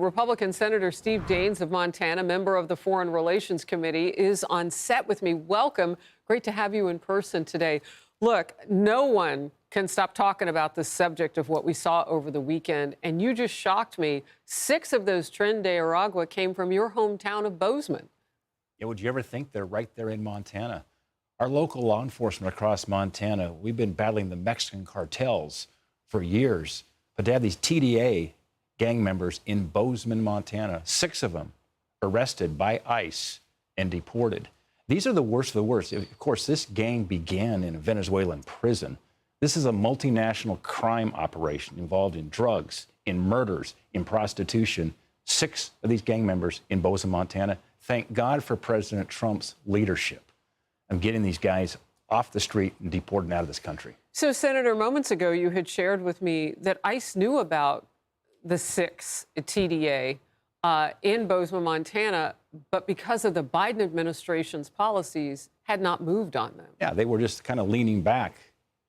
Republican Senator Steve Daines of Montana, member of the Foreign Relations Committee, is on set with me. Welcome. Great to have you in person today. Look, no one can stop talking about the subject of what we saw over the weekend, and you just shocked me. 6 of those Tren de Aragua came from your hometown of Bozeman. Yeah, would you ever think they're right there in Montana? Our local law enforcement across Montana, we've been battling the Mexican cartels for years, but to have these TDA gang members in Bozeman, Montana, 6 of them arrested by ICE and deported. These are the worst of the worst. Of course, this gang began in a Venezuelan prison. This is a multinational crime operation involved in drugs, in murders, in prostitution. 6 of these gang members in Bozeman, Montana. Thank God for President Trump's leadership of getting these guys off the street and deported out of this country. So, Senator, moments ago, you had shared with me that ICE knew about the 6 TDA in Bozeman, Montana, but because of the Biden administration's policies, had not moved on them. Yeah, they were just kind of leaning back.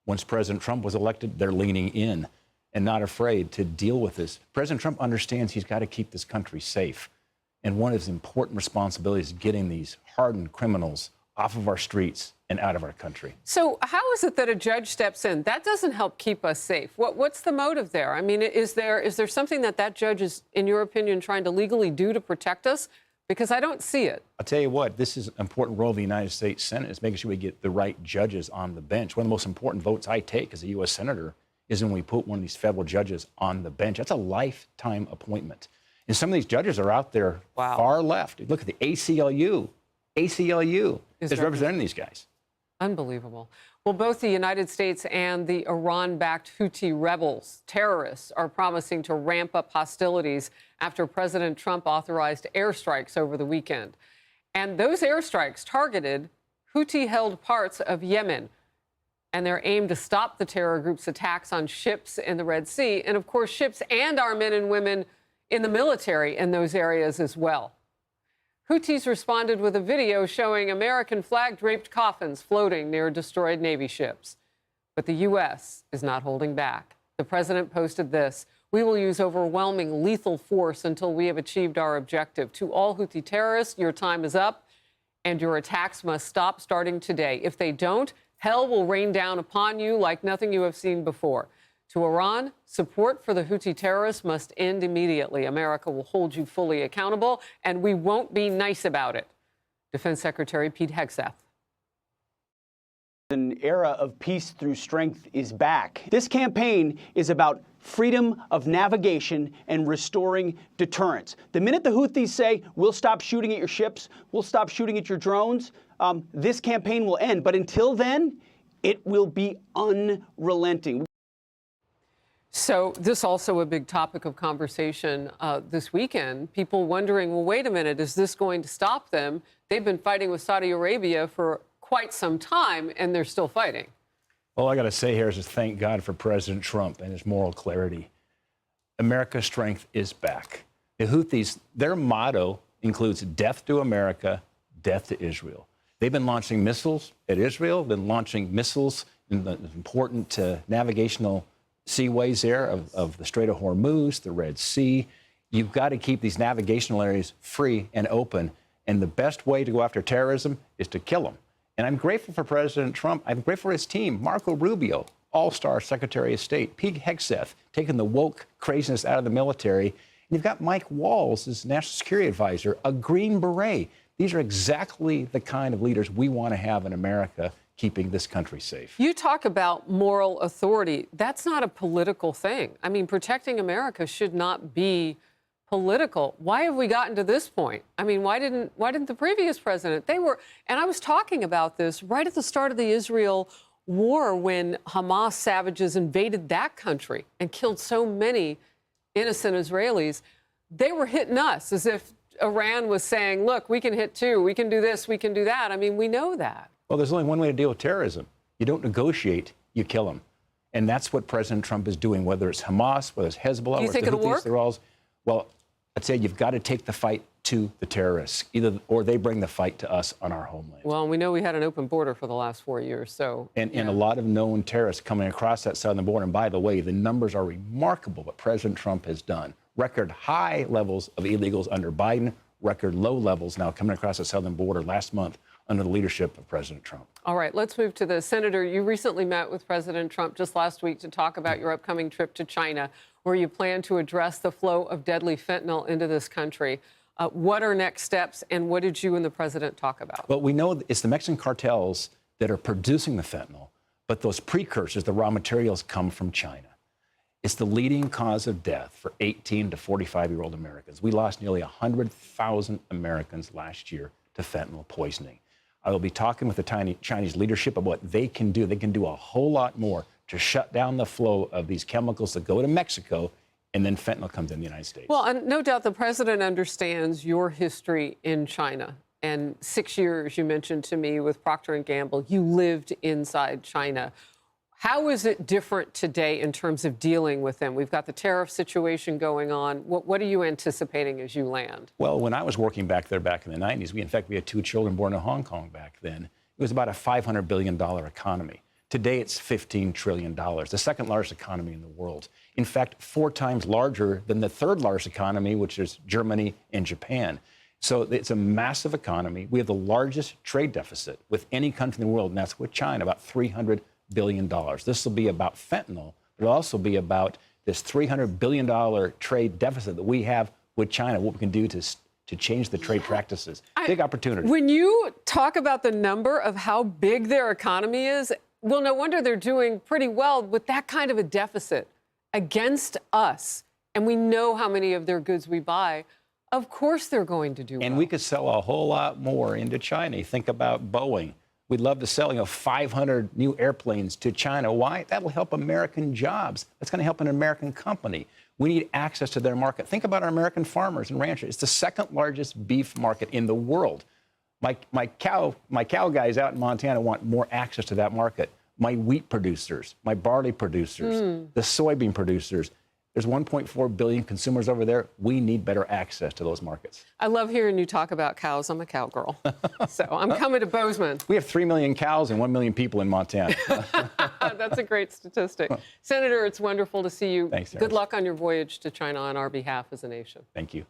Once President Trump was elected, they're leaning in and not afraid to deal with this. President Trump understands he's got to keep this country safe. And one of his important responsibilities is getting these hardened criminals off of our streets and out of our country. So how is it that a judge steps in? That doesn't help keep us safe. What's the motive there? I mean, is there something that judge is, in your opinion, trying to legally do to protect us? Because I don't see it. I'll tell you what, this is an important role of the United States Senate, is making sure we get the right judges on the bench. One of the most important votes I take as a U.S. Senator is when we put one of these federal judges on the bench. That's a lifetime appointment. And some of these judges are out there far left. Look at the ACLU. ACLU is representing these guys. Unbelievable. Well, both the United States and the Iran-backed Houthi rebels, terrorists, are promising to ramp up hostilities after President Trump authorized airstrikes over the weekend. And those airstrikes targeted Houthi-held parts of Yemen, and they're aimed to stop the terror group's attacks on ships in the Red Sea, and of course ships and our men and women in the military in those areas as well. Houthis responded with a video showing American flag-draped coffins floating near destroyed Navy ships. But the U.S. is not holding back. The president posted this: "We will use overwhelming lethal force until we have achieved our objective. To all Houthi terrorists, your time is up, and your attacks must stop starting today. If they don't, hell will rain down upon you like nothing you have seen before. To Iran, support for the Houthi terrorists must end immediately. America will hold you fully accountable, and we won't be nice about it." Defense Secretary Pete Hegseth. An era of peace through strength is back. This campaign is about freedom of navigation and restoring deterrence. The minute the Houthis say, "We'll stop shooting at your ships, we'll stop shooting at your drones," this campaign will end. But until then, it will be unrelenting. So this also a big topic of conversation this weekend. People wondering, well, wait a minute, is this going to stop them? They've been fighting with Saudi Arabia for quite some time, and they're still fighting. All I got to say here is just thank God for President Trump and his moral clarity. America's strength is back. The Houthis, their motto includes death to America, death to Israel. They've been launching missiles at Israel, been launching missiles in the important navigational seaways there of the Strait of Hormuz, the Red Sea. You've got to keep these navigational areas free and open. And the best way to go after terrorism is to kill them. And I'm grateful for President Trump. I'm grateful for his team. Marco Rubio, all-star Secretary of State. Pete Hegseth, taking the woke craziness out of the military. And you've got Mike Walls as National Security Advisor, a Green Beret. These are exactly the kind of leaders we want to have in America, keeping this country safe. You talk about moral authority. That's not a political thing. I mean, protecting America should not be political. Why have we gotten to this point? I mean, why didn't the previous president? And I was talking about this right at the start of the Israel war when Hamas savages invaded that country and killed so many innocent Israelis. They were hitting us as if Iran was saying, look, we can hit too. We can do this. We can do that. I mean, we know that. Well, there's only one way to deal with terrorism. You don't negotiate, you kill them. And that's what President Trump is doing, whether it's Hamas, whether it's Hezbollah, do you think it'll work? Well, I'd say you've got to take the fight to the terrorists, or they bring the fight to us on our homeland. Well, we know we had an open border for the last 4 years, so... And a lot of known terrorists coming across that southern border. And by the way, the numbers are remarkable what President Trump has done. record high levels of illegals under Biden, record low levels now coming across the southern border last month under the leadership of President Trump. All right, let's move to this. Senator, you recently met with President Trump just last week to talk about your upcoming trip to China, where you plan to address the flow of deadly fentanyl into this country. What are next steps, and what did you and the president talk about? Well, we know it's the Mexican cartels that are producing the fentanyl, but those precursors, the raw materials, come from China. It's the leading cause of death for 18 to 45-year-old Americans. We lost nearly 100,000 Americans last year to fentanyl poisoning. I will be talking with the Chinese leadership about what they can do. They can do a whole lot more to shut down the flow of these chemicals that go to Mexico, and then fentanyl comes in the United States. Well, and no doubt the president understands your history in China. And 6 years, you mentioned to me, with Procter & Gamble, you lived inside China. How is it different today in terms of dealing with them? We've got the tariff situation going on. What are you anticipating as you land? Well, when I was working back there back in the 90s, we had 2 children born in Hong Kong back then. It was about a $500 billion economy. Today, it's $15 trillion, the second largest economy in the world. In fact, 4 times larger than the third largest economy, which is Germany and Japan. So it's a massive economy. We have the largest trade deficit with any country in the world, and that's with China, about $300 billion. This will be about fentanyl, but it'll also be about this $300 billion trade deficit that we have with China, what we can do to change the trade practices. Big opportunity. When you talk about the number of how big their economy is, well, no wonder they're doing pretty well with that kind of a deficit against us. And we know how many of their goods we buy. Of course they're going to do well. And we could sell a whole lot more into China. You think about Boeing. We'd love to sell 500 new airplanes to China. Why? That will help American jobs. That's going to help an American company. We need access to their market. Think about our American farmers and ranchers. It's the second largest beef market in the world. My cow guys out in Montana want more access to that market. My wheat producers, my barley producers, the soybean producers. There's 1.4 billion consumers over there. We need better access to those markets. I love hearing you talk about cows. I'm a cowgirl. So I'm coming to Bozeman. We have 3 million cows and 1 million people in Montana. That's a great statistic. Senator, it's wonderful to see you. Thanks, Good luck on your voyage to China on our behalf as a nation. Thank you.